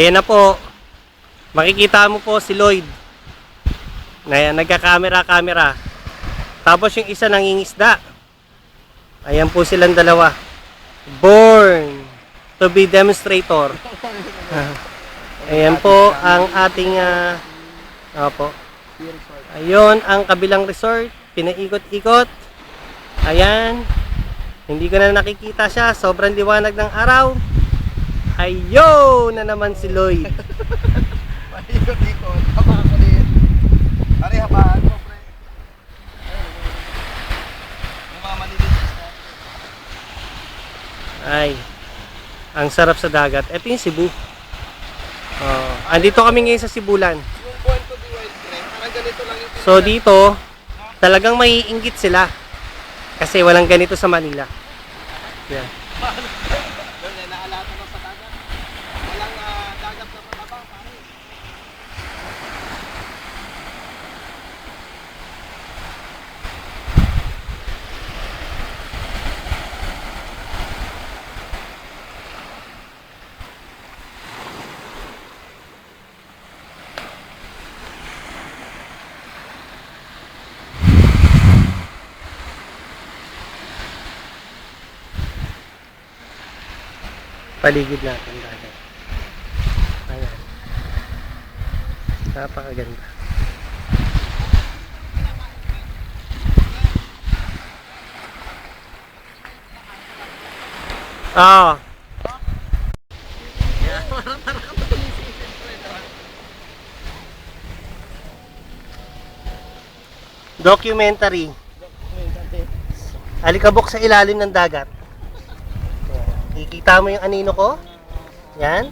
Ayan na po. Makikita mo po si Lloyd. Na nagka-camera. Tapos yung isa nangingisda. Ayan po silang dalawa. Born to be demonstrator. Ayan po ang ating opo. Ayun ang kabilang resort. Pinaikot-ikot. Ayan. Hindi ko na nakikita siya. Sobrang liwanag ng araw. Ayun na naman si Lloyd. Paikot-ikot. Habaan ko din. Ari, habaan mo, pre. Yung mga malilinis na. Ay, ang sarap sa dagat. Ito yung Cebu. Andito kami ngayon sa Cebulan. Yung Born to be Wild, pre. Parang ganito lang yung So dito, talagang maiinggit sila. Kasi walang ganito sa Manila. Yan. doon eh, naalata mo sa dagat. Walang dagat na matabang, pare. Paligid natin dagat. Ayan. Napakaganda. Ah. Documentary. Alikabok sa ilalim ng dagat. Ayan. Kikita mo yung anino ko? Yan.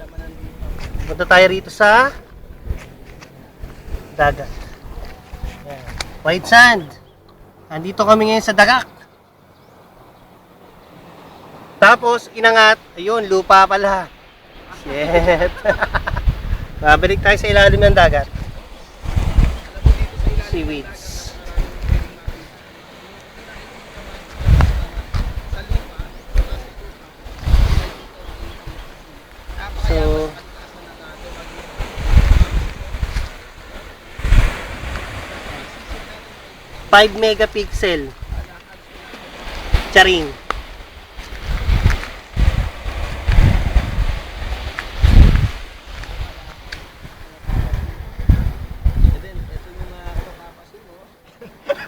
Punta tayo rito sa dagat. Ayan. White sand. Andito kami ngayon sa dagat. Tapos, inangat. Ayun, lupa pala. Shit. Babalik tayo sa ilalim ng dagat. Seaweeds. So, five megapixel. Charing.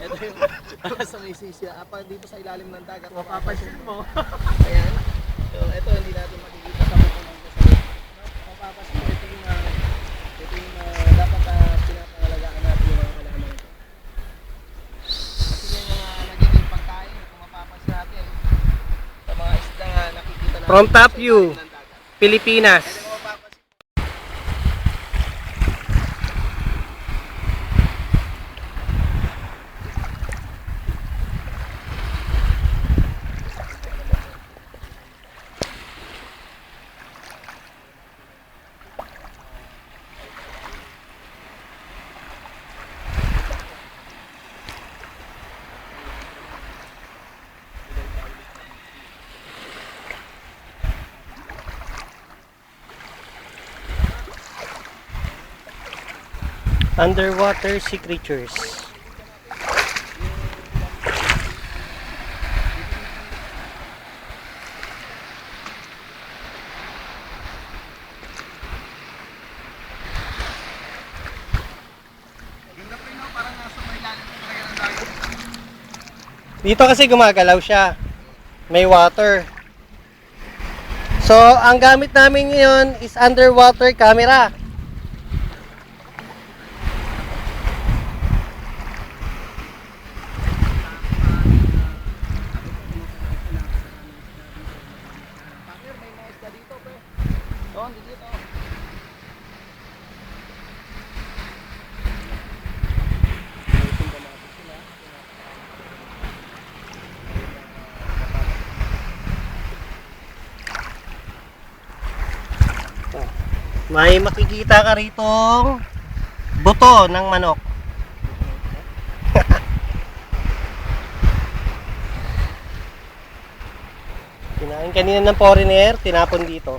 Ito yung para sa may sisya. Dito sa ilalim ng dagat. Mapapansin mo. Ayan. So, ito hindi natin makikita sa mga ng mapapansin mo. Ito yung dapat pinapangalagaan natin yung mga halaman. Kasi yung nagiging pagkain, kung mapapansin natin, sa mga isda nga nakikita natin From top sa view, ilalim ng dagat. Pilipinas. Ito yung mapapansin. Underwater sea creatures. Dito kasi gumagalaw siya. May water. So, ang gamit namin ngayon is underwater camera. May makikita ka ritong buto ng manok. Kinain kanina ng foreigner, tinapon dito.